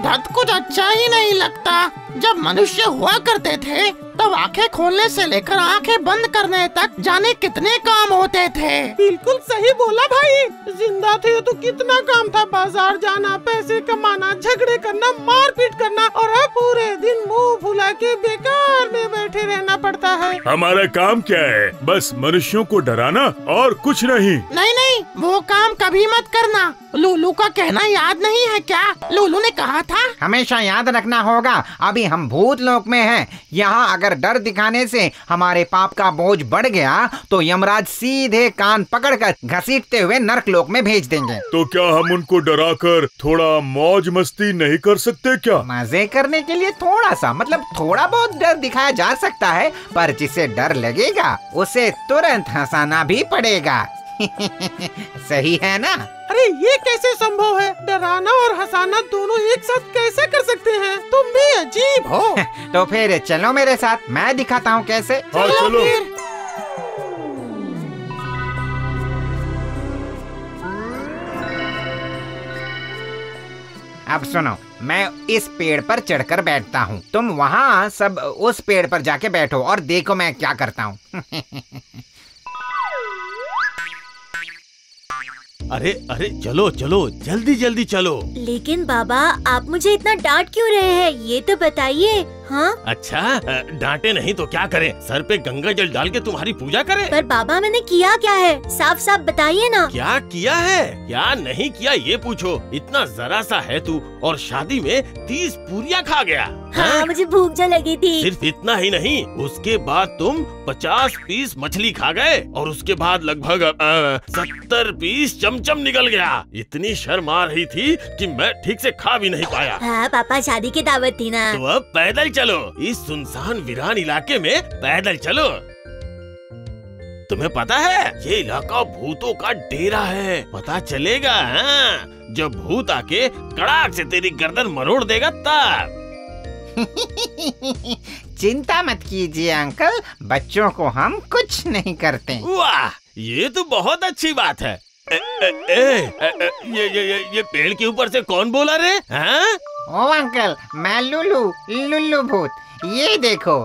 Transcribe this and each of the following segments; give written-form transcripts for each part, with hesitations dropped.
धत कुछ अच्छा ही नहीं लगता। जब मनुष्य हुआ करते थे तब आंखें खोलने से लेकर आंखें बंद करने तक जाने कितने काम होते थे। बिल्कुल सही बोला भाई, जिंदा थे तो कितना काम था, बाजार जाना, पैसे कमाना, झगड़े करना, मारपीट करना, और अब पूरे दिन मुंह फुला के बेकार में बैठे रहना पड़ता है। हमारा काम क्या है? बस मनुष्यों को डराना और कुछ नहीं। नहीं नहीं, वो काम कभी मत करना। लूलू का कहना याद नहीं है क्या? लूलू ने कहा था हमेशा याद रखना होगा, अभी हम भूत लोक में हैं। यहाँ अगर डर दिखाने से हमारे पाप का बोझ बढ़ गया तो यमराज सीधे कान पकड़कर घसीटते हुए नरक लोक में भेज देंगे। तो क्या हम उनको डराकर थोड़ा मौज मस्ती नहीं कर सकते क्या? मजे करने के लिए थोड़ा सा, मतलब थोड़ा बहुत डर दिखाया जा सकता है, पर जिसे डर लगेगा उसे तुरंत हंसाना भी पड़ेगा। सही है ना? अरे ये कैसे संभव है? डराना और हंसाना दोनों एक साथ कैसे कर सकते हैं? तुम भी अजीब हो। तो फिर चलो मेरे साथ, मैं दिखाता हूँ कैसे। हाँ चलो। अब सुनो, मैं इस पेड़ पर चढ़कर बैठता हूँ, तुम वहाँ सब उस पेड़ पर जाके बैठो और देखो मैं क्या करता हूँ। अरे अरे चलो चलो, जल्दी जल्दी चलो। लेकिन बाबा आप मुझे इतना डांट क्यों रहे हैं, ये तो बताइए। हाँ अच्छा, डांटे नहीं तो क्या करें? सर पे गंगा जल डाल के तुम्हारी पूजा करें? पर बाबा मैंने किया क्या है, साफ साफ बताइए ना। क्या किया है, क्या नहीं किया ये पूछो। इतना जरा सा है तू और शादी में 30 पूरियां खा गया। हाँ मुझे भूख जो लगी थी। सिर्फ इतना ही नहीं, उसके बाद तुम 50 पीस मछली खा गए और उसके बाद लगभग 70 पीस चमचम निकल गया। इतनी शर्म आ रही थी कि मैं ठीक से खा भी नहीं पाया। हाँ पापा शादी की दावत थी ना। तो अब पैदल चलो, इस सुनसान वीरान इलाके में पैदल चलो। तुम्हें पता है ये इलाका भूतों का डेरा है, पता चलेगा हाँ? जब भूत आके कड़ाक से तेरी गर्दन मरोड़ देगा तब। चिंता मत कीजिए अंकल, बच्चों को हम कुछ नहीं करते। वाह, ये तो बहुत अच्छी बात है। ये पेड़ के ऊपर से कौन बोला रे? हाँ? ओ अंकल, मैं लुल्लू, लुल्लू भूत, ये देखो।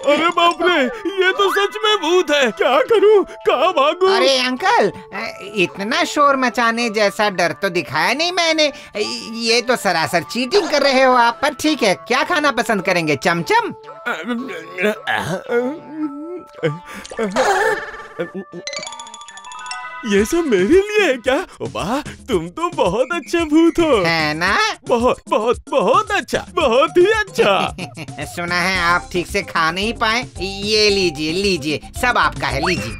अरे बाप रे, ये तो सच में भूत है। क्या करूं, कहाँ भागूं? अरे अंकल, इतना शोर मचाने जैसा डर तो दिखाया नहीं मैंने। ये तो सरासर चीटिंग कर रहे हो आप। पर ठीक है, क्या खाना पसंद करेंगे? चमचम? ये सब मेरे लिए है क्या? वाह, तुम तो बहुत अच्छे भूत हो। है ना? बहुत बहुत बहुत अच्छा, बहुत ही अच्छा। सुना है आप ठीक से खा नहीं पाए। ये लीजिए लीजिए, सब आपका है, लीजिए।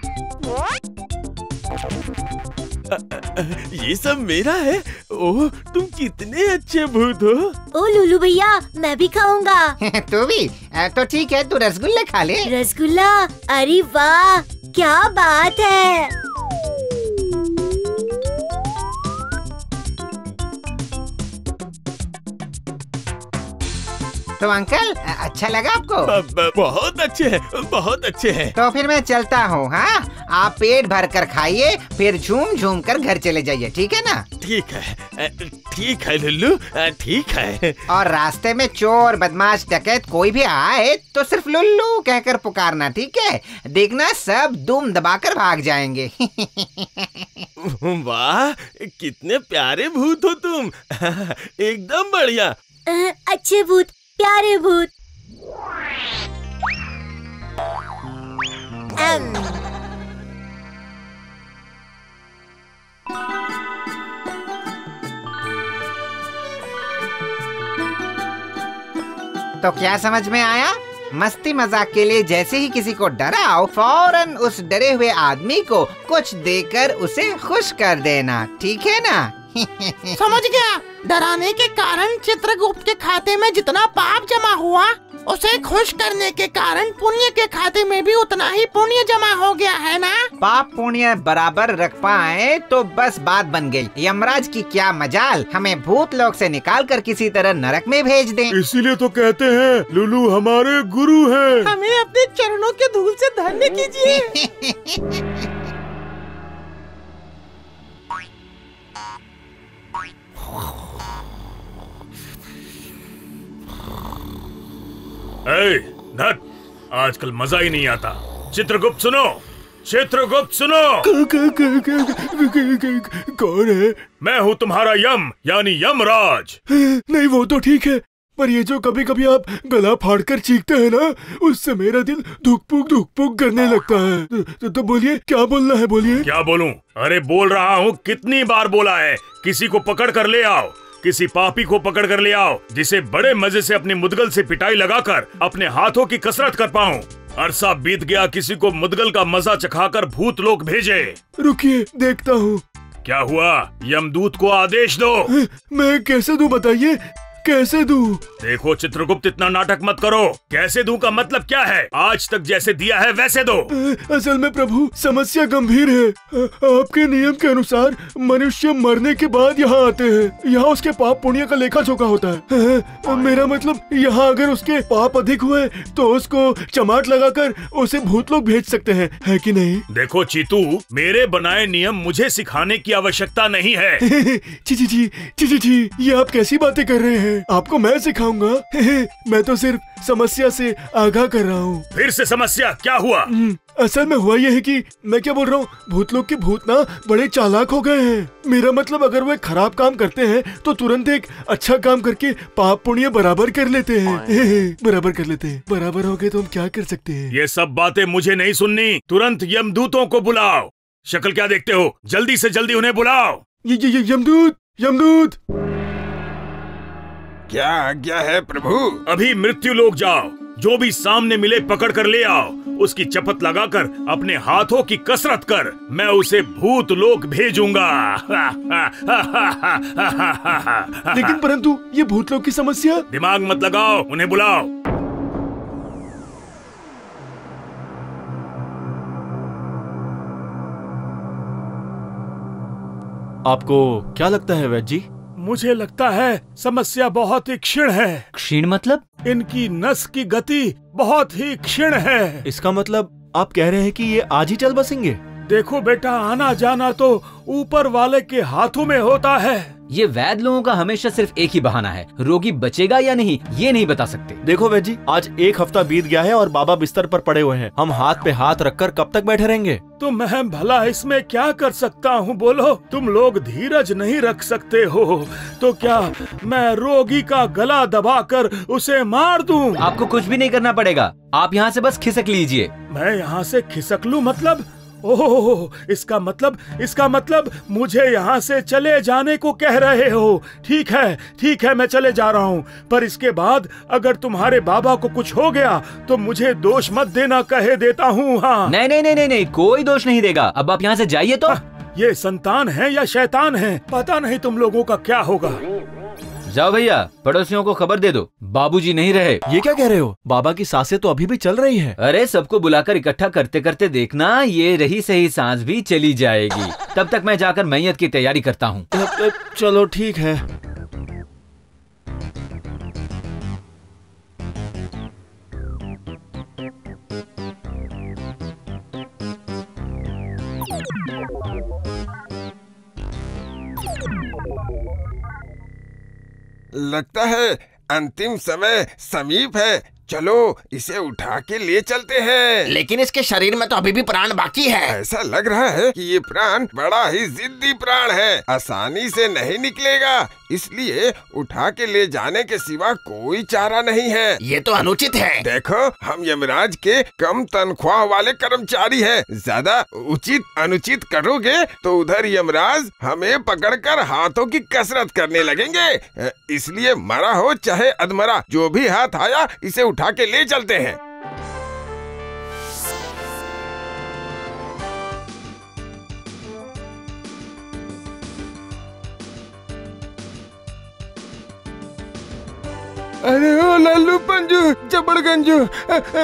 ये सब मेरा है? ओह, तुम कितने अच्छे भूत हो। ओ लुलू भैया, मैं भी खाऊंगा। तू भी? तो ठीक है, तू रसगुल्ले खा ले। रसगुल्ला? अरे वाह, क्या बात है। तो अंकल, अच्छा लगा आपको? बहुत अच्छे हैं, बहुत अच्छे हैं। तो फिर मैं चलता हूँ। हाँ, आप पेट भर कर खाइए, फिर झूम झूम कर घर चले जाइए, ठीक है ना? ठीक है लुल्लू, ठीक है। और रास्ते में चोर, बदमाश, डकैत कोई भी आए तो सिर्फ लुल्लू कहकर पुकारना, ठीक है? देखना सब दुम दबाकर भाग जाएंगे। वाह, कितने प्यारे भूत हो तुम। एकदम बढ़िया। अच्छे भूत, प्यारे भूत। तो क्या समझ में आया? मस्ती मजाक के लिए जैसे ही किसी को डराओ, फौरन उस डरे हुए आदमी को कुछ देकर उसे खुश कर देना, ठीक है ना? समझ गया। डराने के कारण चित्रगुप्त के खाते में जितना पाप जमा हुआ, उसे खुश करने के कारण पुण्य के खाते में भी उतना ही पुण्य जमा हो गया, है ना? पाप पुण्य बराबर रख पाए तो बस बात बन गई। यमराज की क्या मजाल, हमें भूत लोक से निकाल कर किसी तरह नरक में भेज दें। इसीलिए तो कहते हैं लुल्लू हमारे गुरु हैं। हमें अपने चरणों के धूल से धन्य कीजिए। धत, आजकल मजा ही नहीं आता। चित्रगुप्त सुनो, चित्रगुप्त सुनो। कौन है? मैं हूँ तुम्हारा यम, यानी यमराज। नहीं वो तो ठीक है, पर ये जो कभी कभी आप गला फाड़कर चीखते हैं ना, उससे मेरा दिल धुक पुक करने लगता है। तो बोलिए, क्या बोलना है, बोलिए। क्या बोलूं? अरे बोल रहा हूँ, कितनी बार बोला है, किसी को पकड़ कर ले आओ, किसी पापी को पकड़ कर ले आओ, जिसे बड़े मजे से अपनी मुद्गल से पिटाई लगाकर अपने हाथों की कसरत कर पाऊं। अरसा बीत गया, किसी को मुद्गल का मजा चखाकर भूत लोग भेजे। रुकिए, देखता हूँ। क्या हुआ? यमदूत को आदेश दो। मैं कैसे दूं, बताइए, कैसे दूं? देखो चित्रगुप्त, इतना नाटक मत करो। कैसे दूं का मतलब क्या है? आज तक जैसे दिया है वैसे दो। असल में प्रभु, समस्या गंभीर है। आपके नियम के अनुसार मनुष्य मरने के बाद यहाँ आते हैं। यहाँ उसके पाप पुण्य का लेखा जोखा होता है। मेरा मतलब, यहाँ अगर उसके पाप अधिक हुए तो उसको चमाट लगाकर उसे भूत लोग भेज सकते हैं, है कि नहीं? देखो चीतू, मेरे बनाए नियम मुझे सिखाने की आवश्यकता नहीं है। जी, ये आप कैसी बातें कर रहे हैं? आपको मैं सिखाऊंगा? मैं तो सिर्फ समस्या से आगाह कर रहा हूँ। फिर से समस्या? क्या हुआ? असल में हुआ यह है कि मैं क्या बोल रहा हूँ, भूत लोग के भूत ना बड़े चालाक हो गए हैं। मेरा मतलब, अगर वो एक खराब काम करते हैं तो तुरंत एक अच्छा काम करके पाप पुण्य बराबर कर लेते हैं। बराबर कर लेते हैं। बराबर हो गए तो हम क्या कर सकते हैं? ये सब बातें मुझे नहीं सुननी। तुरंत यमदूतों को बुलाओ। शक्ल क्या देखते हो? जल्दी से जल्दी उन्हें बुलाओ। ये यमदूत। क्या आज्ञा है प्रभु? अभी मृत्यु लोक जाओ, जो भी सामने मिले पकड़ कर ले आओ, उसकी चपत लगाकर अपने हाथों की कसरत कर, मैं उसे भूत लोक भेजूंगा। लेकिन परंतु ये भूत लोक की समस्या। दिमाग मत लगाओ, उन्हें बुलाओ। आपको क्या लगता है वैद्य जी? मुझे लगता है समस्या बहुत ही क्षीण है। क्षीण मतलब? इनकी नस की गति बहुत ही क्षीण है। इसका मतलब आप कह रहे हैं कि ये आज ही चल बसेंगे? देखो बेटा, आना जाना तो ऊपर वाले के हाथों में होता है। ये वैद्य लोगों का हमेशा सिर्फ एक ही बहाना है, रोगी बचेगा या नहीं ये नहीं बता सकते। देखो वैद्य जी, आज 1 हफ्ता बीत गया है और बाबा बिस्तर पर पड़े हुए हैं। हम हाथ पे हाथ रखकर कब तक बैठे रहेंगे? तो मैं भला इसमें क्या कर सकता हूँ, बोलो? तुम लोग धीरज नहीं रख सकते हो तो क्या मैं रोगी का गला दबाकर उसे मार दूं? आपको कुछ भी नहीं करना पड़ेगा, आप यहाँ से बस खिसक लीजिए। मैं यहाँ से खिसक लूं मतलब? ओह, इसका मतलब मुझे यहाँ से चले जाने को कह रहे हो। ठीक है, मैं चले जा रहा हूँ, पर इसके बाद अगर तुम्हारे बाबा को कुछ हो गया तो मुझे दोष मत देना, कहे देता हूँ। हाँ नहीं, कोई दोष नहीं देगा। अब आप यहाँ से जाइए। तो ये संतान है या शैतान है, पता नहीं तुम लोगों का क्या होगा। जाओ भैया, पड़ोसियों को खबर दे दो, बाबूजी नहीं रहे। ये क्या कह रहे हो? बाबा की सांसें तो अभी भी चल रही हैं। अरे सबको बुलाकर इकट्ठा करते करते देखना, ये रही सही सांस भी चली जाएगी। तब तक मैं जाकर मैयत की तैयारी करता हूँ। चलो ठीक है। लगता है अंतिम समय समीप है। चलो इसे उठा के ले चलते हैं। लेकिन इसके शरीर में तो अभी भी प्राण बाकी है। ऐसा लग रहा है कि ये प्राण बड़ा ही जिद्दी प्राण है, आसानी से नहीं निकलेगा, इसलिए उठा के ले जाने के सिवा कोई चारा नहीं है। ये तो अनुचित है। देखो, हम यमराज के कम तनख्वाह वाले कर्मचारी हैं। ज्यादा उचित अनुचित करोगे तो उधर यमराज हमें पकड़कर हाथों की कसरत करने लगेंगे। इसलिए मरा हो चाहे अधमरा, जो भी हाथ आया इसे उठा के ले चलते हैं। अरे ओ लल्लू पंजू जबड़गंजू,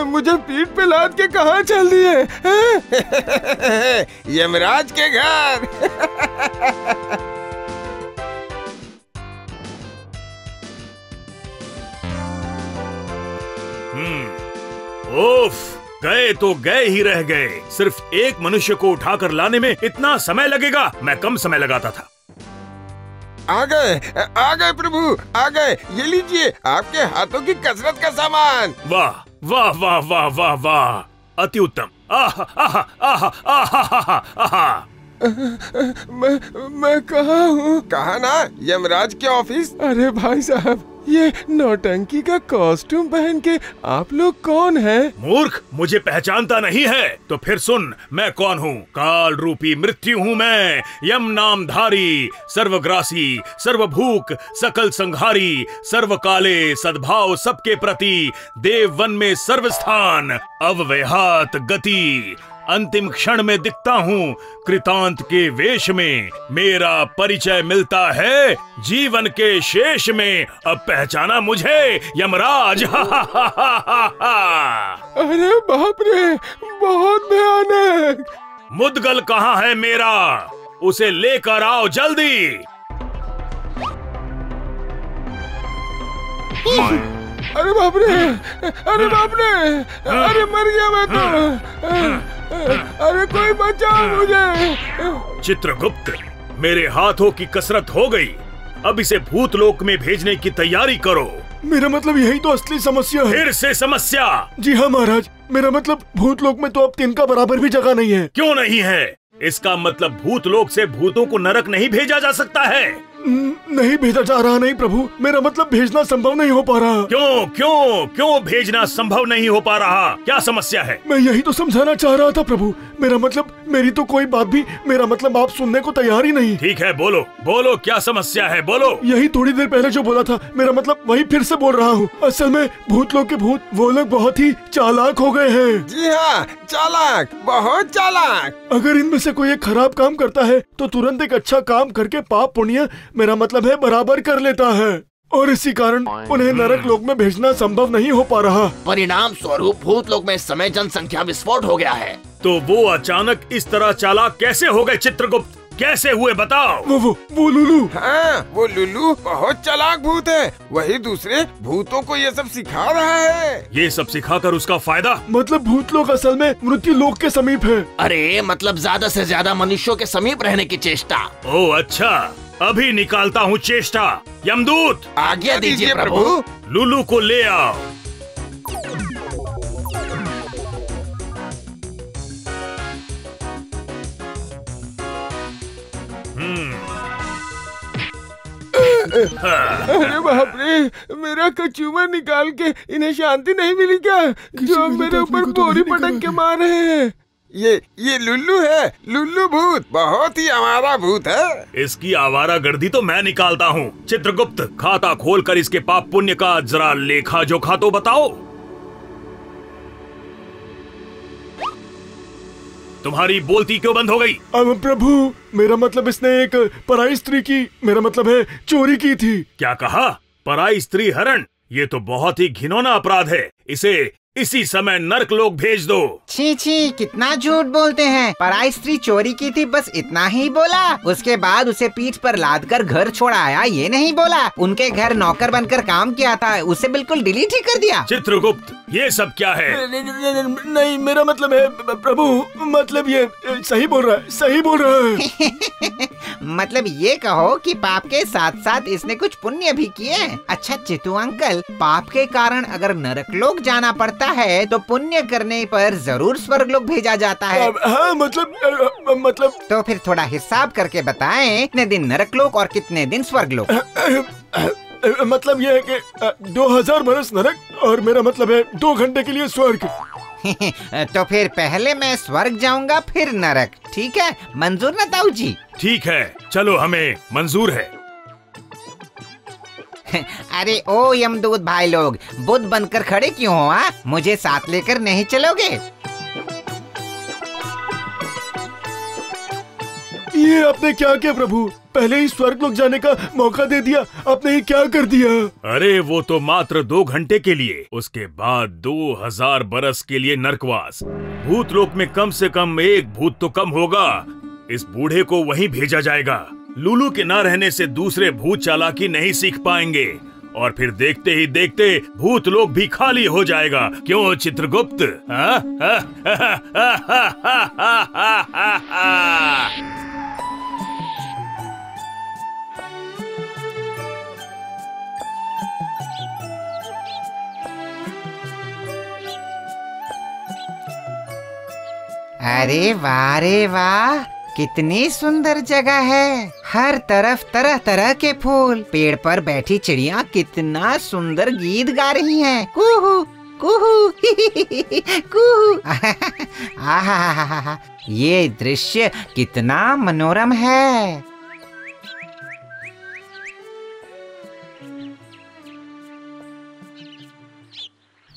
मुझे पीठ पे लाद के कहाँ चल दिए? यमराज के घर। ओफ, गए तो गए ही रह गए। सिर्फ एक मनुष्य को उठाकर लाने में इतना समय लगेगा, मैं कम समय लगाता था। आ गए प्रभु, आ गए। ये लीजिए आपके हाथों की कसरत का सामान। वाह वाह वाह वाह वाह वाह, अति उत्तम। मैं कहाँ हूँ? कहा ना, यमराज के ऑफिस। अरे भाई साहब, ये नौटंकी का कॉस्ट्यूम पहन के आप लोग कौन हैं? मूर्ख, मुझे पहचानता नहीं है तो फिर सुन, मैं कौन हूँ। काल रूपी मृत्यु हूँ मैं, यम नामधारी, सर्वग्रासी, सर्वभूक, सकल संहारी, सर्वकाले सद्भाव सबके प्रति, देव वन में सर्वस्थान, अव्यहात गति, अंतिम क्षण में दिखता हूँ कृतांत के वेश में, मेरा परिचय मिलता है जीवन के शेष में। अब पहचाना मुझे यमराज? अरे बाप रे, बहुत भयानक। मुद्गल कहाँ है मेरा? उसे लेकर आओ जल्दी। अरे बाप रे, अरे बाप रे, अरे मर गया मैं तो। अरे कोई बचाओ मुझे। चित्रगुप्त, मेरे हाथों की कसरत हो गई, अब इसे भूतलोक में भेजने की तैयारी करो। मेरा मतलब यही तो असली समस्या है। फिर से समस्या? जी हाँ महाराज, मेरा मतलब भूतलोक में तो अब तिनका बराबर भी जगह नहीं है। क्यों नहीं है? इसका मतलब भूतलोक से भूतों को नरक नहीं भेजा जा सकता है? नहीं भेजा जा रहा नहीं प्रभु, मेरा मतलब भेजना संभव नहीं हो पा रहा। क्यों क्यों क्यों भेजना संभव नहीं हो पा रहा? क्या समस्या है? मैं यही तो समझाना चाह रहा था प्रभु। मेरा मतलब, मेरी तो कोई बात भी, मेरा मतलब आप सुनने को तैयार ही नहीं। ठीक है, बोलो बोलो, क्या समस्या है, बोलो। यही थोड़ी देर पहले जो बोला था, मेरा मतलब वही फिर से बोल रहा हूँ। असल में भूतलोक के भूत वो लोग बहुत ही चालाक हो गए हैं। जी हाँ, चालाक, बहुत चालाक। अगर इनमें से कोई एक खराब काम करता है तो तुरंत एक अच्छा काम करके पाप पुण्य, मेरा मतलब है, बराबर कर लेता है, और इसी कारण उन्हें नरक लोक में भेजना संभव नहीं हो पा रहा। परिणाम स्वरूप भूतलोक में इस समय जनसंख्या विस्फोट हो गया है। तो वो अचानक इस तरह चालाक कैसे हो गए चित्रगुप्त? कैसे हुए बताओ? वो लुलू। हाँ, वो लुलू बहुत चालाक भूत है। वही दूसरे भूतों को ये सब सिखा रहा है। ये सब सिखाकर उसका फायदा? मतलब भूतलोक असल में मृत्यु लोक के समीप है। अरे मतलब ज्यादा से ज्यादा मनुष्यों के समीप रहने की चेष्टा। ओह अच्छा, अभी निकालता हूँ चेष्टा। यमदूत, आज्ञा दीजिए प्रभु। लुलू को ले आओ। अरे बाप रे, मेरा कचूमर निकाल के इन्हें शांति नहीं मिली क्या? जो मेरे ऊपर बोरी पटक के मार रहे हैं। ये लुल्लू है, लुल्लू भूत, बहुत ही आवारा भूत है। इसकी आवारा गर्दी तो मैं निकालता हूँ। चित्रगुप्त, खाता खोलकर इसके पाप पुण्य का जरा लेखा जोखा तो बताओ। तुम्हारी बोलती क्यों बंद हो गई? अब प्रभु, मेरा मतलब इसने एक पराई स्त्री की, मेरा मतलब है, चोरी की थी। क्या कहा? पराई स्त्री हरण? ये तो बहुत ही घिनौना अपराध है। इसे इसी समय नरक लोक भेज दो। छी छी, कितना झूठ बोलते हैं। पराई स्त्री चोरी की थी, बस इतना ही बोला। उसके बाद उसे पीठ पर लादकर घर छोड़ाया, ये नहीं बोला। उनके घर नौकर बनकर काम किया था, उसे बिल्कुल डिलीट ही कर दिया। चित्रगुप्त, ये सब क्या है? नहीं, मेरा मतलब है प्रभु, मतलब ये सही बोल रहा है, सही बोल रहा है। मतलब ये कहो कि पाप के साथ साथ इसने कुछ पुण्य भी किए। अच्छा चितू अंकल, पाप के कारण अगर नरक लोक जाना पड़ता है तो पुण्य करने पर जरूर स्वर्ग लोक भेजा जाता है। हाँ, मतलब तो फिर थोड़ा हिसाब करके बताएं, कितने दिन नरक लोक और कितने दिन स्वर्ग लोक? मतलब ये है कि 2000 बरस नरक और मेरा मतलब है 2 घंटे के लिए स्वर्ग। तो फिर पहले मैं स्वर्ग जाऊंगा फिर नरक, ठीक है? मंजूर ना ताऊ जी? ठीक है, चलो, हमें मंजूर है। अरे ओ यमदूत भाई लोग, बुद्ध बनकर खड़े क्यों हो? मुझे साथ लेकर नहीं चलोगे? ये आपने क्या किया प्रभु? पहले ही स्वर्ग लोक जाने का मौका दे दिया, आपने ये क्या कर दिया? अरे वो तो मात्र 2 घंटे के लिए, उसके बाद 2000 बरस के लिए नरकवास। भूतलोक में कम से कम एक भूत तो कम होगा। इस बूढ़े को वहीं भेजा जाएगा। लुलू के न रहने से दूसरे भूत चालाकी नहीं सीख पाएंगे और फिर देखते ही देखते भूत लोक भी खाली हो जाएगा। क्यों चित्रगुप्त? अरे वाह रे वाह, कितनी सुंदर जगह है। हर तरफ तरह तरह के फूल, पेड़ पर बैठी चिड़िया कितना सुंदर गीत गा रही हैं। कुहू कुहू कुहू। आहा, ये दृश्य कितना मनोरम है।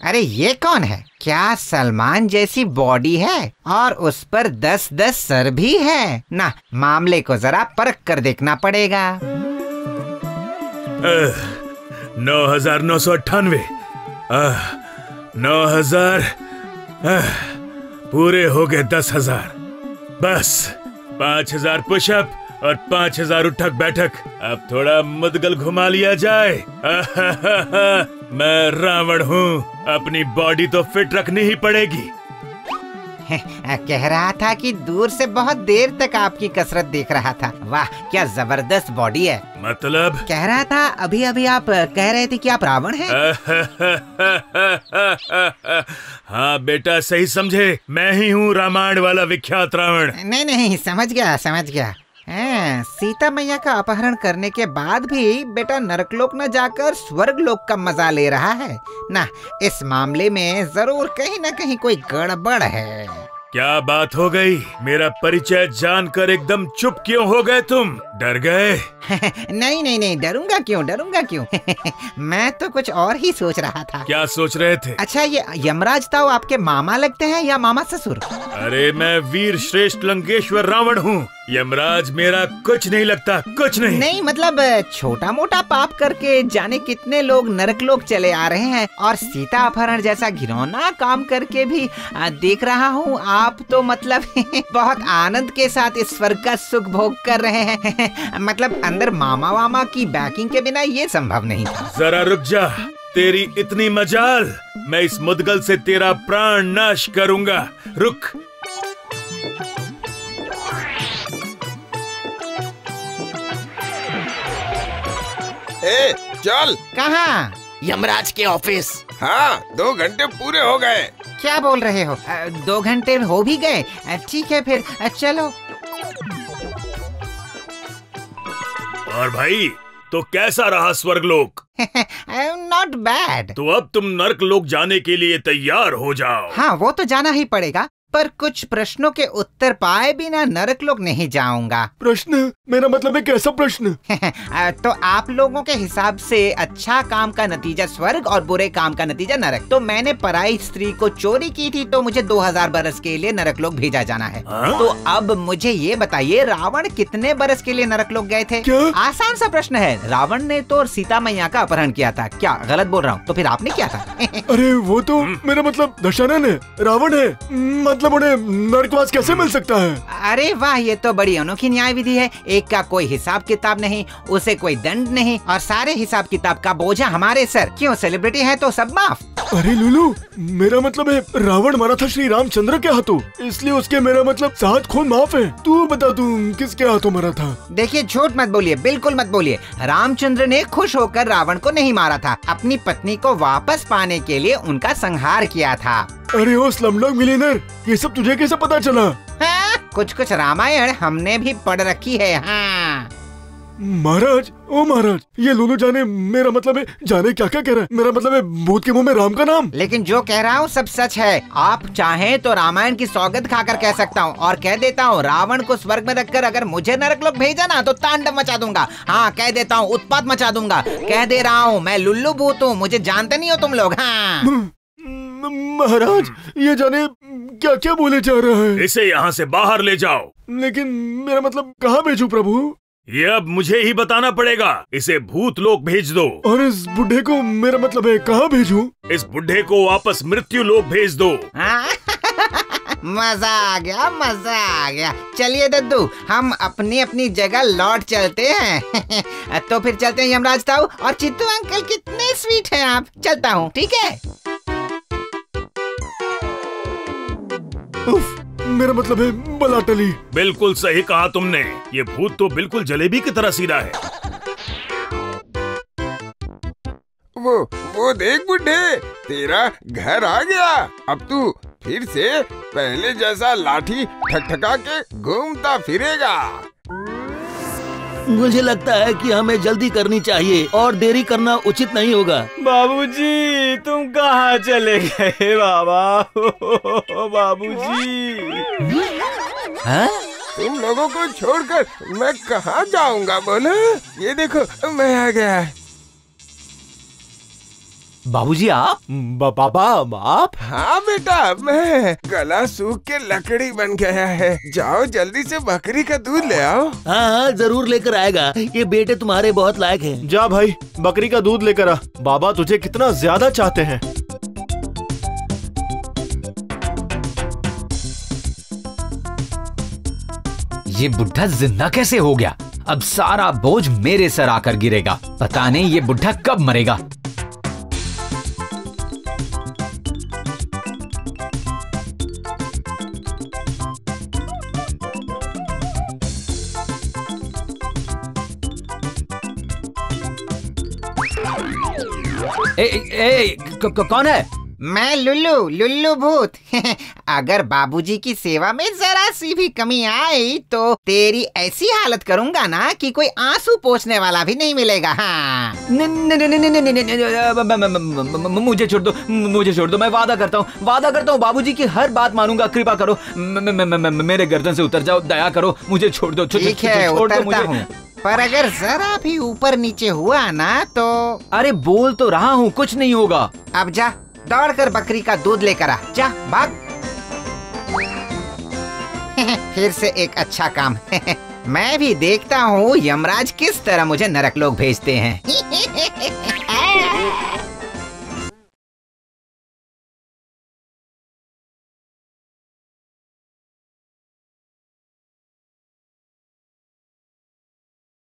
अरे ये कौन है? क्या सलमान जैसी बॉडी है और उस पर 10-10 सर भी है ना। मामले को जरा परख कर देखना पड़ेगा। 9,998 9,000 पूरे हो गए 10,000। बस 5,000 पुशअप और 5,000 उठक बैठक। अब थोड़ा मुद्गल घुमा लिया जाए। मैं रावण हूँ, अपनी बॉडी तो फिट रखनी ही पड़ेगी। कह रहा था कि दूर से बहुत देर तक आपकी कसरत देख रहा था। वाह क्या जबरदस्त बॉडी है। मतलब? कह रहा था अभी अभी आप कह रहे थे कि आप रावण हैं। हाँ बेटा सही समझे, मैं ही हूँ रामायण वाला विख्यात रावण। नहीं समझ गया। सीता मैया का अपहरण करने के बाद भी बेटा नरकलोक न जाकर स्वर्गलोक का मजा ले रहा है ना। इस मामले में जरूर कहीं न कहीं कोई गड़बड़ है। क्या बात हो गई? मेरा परिचय जानकर एकदम चुप क्यों हो गए तुम? डर गए? नहीं, डरूंगा क्यों? मैं तो कुछ और ही सोच रहा था। क्या सोच रहे थे? अच्छा ये यमराज ताऊ आपके मामा लगते हैं या मामा ससुर? अरे मैं वीर श्रेष्ठ लंकेश्वर रावण हूँ। यमराज मेरा कुछ नहीं लगता, कुछ नहीं। नहीं मतलब छोटा मोटा पाप करके जाने कितने लोग नरकलोक चले आ रहे हैं और सीता अपहरण जैसा घिनौना काम करके भी देख रहा हूँ आप तो मतलब बहुत आनंद के साथ इस स्वर्ग का सुख भोग कर रहे हैं। मतलब अंदर मामा वामा की बैकिंग के बिना ये संभव नहीं था। जरा रुक जा, तेरी इतनी मजाल, मैं इस मुद्गल से तेरा प्राण नाश करूंगा। रुक। ए, चल। कहाँ? यमराज के ऑफिस। हाँ 2 घंटे पूरे हो गए। क्या बोल रहे हो? 2 घंटे हो भी गए? ठीक है फिर चलो। और भाई तो कैसा रहा स्वर्गलोक? Not bad. तो अब तुम नरकलोक जाने के लिए तैयार हो जाओ। हाँ वो तो जाना ही पड़ेगा, पर कुछ प्रश्नों के उत्तर पाए बिना नरकलोक नहीं जाऊंगा। प्रश्न? मेरा मतलब है कैसा प्रश्न? तो आप लोगों के हिसाब से अच्छा काम का नतीजा स्वर्ग और बुरे काम का नतीजा नरक। तो मैंने पराई स्त्री को चोरी की थी तो मुझे 2000 बरस के लिए नरकलोक भेजा जाना है। तो अब मुझे ये बताइए रावण कितने बरस के लिए नरकलोक गए थे? क्या? आसान सा प्रश्न है। रावण ने तो सीता मैया का अपहरण किया था। क्या गलत बोल रहा हूँ? तो फिर आपने क्या था? अरे वो तो मेरा मतलब दशानन है, रावण है, मतलब उन्हें नरकवास कैसे मिल सकता है? अरे वाह ये तो बड़ी अनोखी न्याय विधि है। एक का कोई हिसाब किताब नहीं, उसे कोई दंड नहीं और सारे हिसाब किताब का बोझा हमारे सर। क्यों सेलिब्रिटी है तो सब माफ? अरे लुलू मेरा मतलब है रावण मारा था श्री रामचंद्र के हाथों, इसलिए उसके मेरा मतलब 7 खून माफ है। तू बता तू किसके हाथों मरा था? देखिए झूठ मत बोलिए, बिल्कुल मत बोलिए। रामचंद्र ने खुश होकर रावण को नहीं मारा था, अपनी पत्नी को वापस पाने के लिए उनका संहार किया था। अरे ओ स्लमडॉग मिलियनेयर, ये सब तुझे कैसे पता चला? कुछ रामायण हमने भी पढ़ रखी है। हाँ महाराज, ओ महाराज, ये लुलू जाने मेरा मतलब है जाने क्या क्या कह रहा है। मेरा मतलब है भूत के मुंह में राम का नाम। लेकिन जो कह रहा हूँ सब सच है। आप चाहें तो रामायण की सौगंध खाकर कह सकता हूँ और कह देता हूँ रावण को स्वर्ग में रखकर अगर मुझे नरकलोक भेजा ना तो तांडव मचा दूंगा। हाँ कह देता हूँ उत्पात मचा दूंगा। कह दे रहा हूँ मैं लुल्लू भूत हूँ, मुझे जानते नहीं हो तुम लोग। हाँ महाराज ये जाने क्या क्या बोले जा रहा है। इसे यहाँ से बाहर ले जाओ। लेकिन मेरा मतलब कहाँ भेजूं प्रभु? ये अब मुझे ही बताना पड़ेगा। इसे भूत लोक भेज दो। और इस बुढ़े को मेरा मतलब है कहाँ भेजूं? इस बुढ़े को वापस मृत्यु लोक भेज दो। मजा आ गया। चलिए दद्दू हम अपनी अपनी जगह लौट चलते हैं। तो फिर चलते हैं यमराज ताऊ और चित्तू अंकल, कितने स्वीट हैं आप। चलता हूँ ठीक है। उफ, मेरा मतलब है बला टली। बिल्कुल सही कहा तुमने, ये भूत तो बिल्कुल जलेबी की तरह सीधा है। वो देख बुड्ढे, तेरा घर आ गया। अब तू फिर से पहले जैसा लाठी ठकठका के घूमता फिरेगा। मुझे लगता है कि हमें जल्दी करनी चाहिए और देरी करना उचित नहीं होगा। बाबूजी, तुम कहाँ चले गए बाबा? बाबूजी। हाँ? तुम लोगों को छोड़कर मैं कहाँ जाऊंगा बोलो? ये देखो मैं आ गया। बाबूजी आप? बाबा आप? हाँ बेटा, मैं गला सूख के लकड़ी बन गया है। जाओ जल्दी से बकरी का दूध ले आओ। हाँ जरूर लेकर आएगा, ये बेटे तुम्हारे बहुत लायक हैं। जा भाई, बकरी का दूध लेकर आ। बाबा तुझे कितना ज्यादा चाहते हैं। ये बुढ़ा जिंदा कैसे हो गया? अब सारा बोझ मेरे सर आकर गिरेगा। पता नहीं ये बुढ़ा कब मरेगा। कौन है? मैं लुल्लू भूत। अगर बाबूजी की सेवा में जरा सी भी कमी आई तो तेरी ऐसी हालत करूंगा ना कि कोई आंसू पोंछने वाला भी नहीं मिलेगा। हाँ। मुझे छोड़ दो, मैं वादा करता हूँ बाबूजी की हर बात मानूंगा। कृपा करो, मेरे गर्दन से उतर जाओ, दया करो, मुझे छोड़ दो। ठीक है, उतरता हूँ, पर अगर जरा भी ऊपर नीचे हुआ ना तो। अरे बोल तो रहा हूँ, कुछ नहीं होगा। अब जा, दौड़कर बकरी का दूध लेकर आ, जा भाग। फिर से एक अच्छा काम। मैं भी देखता हूँ यमराज किस तरह मुझे नरक लोक भेजते हैं।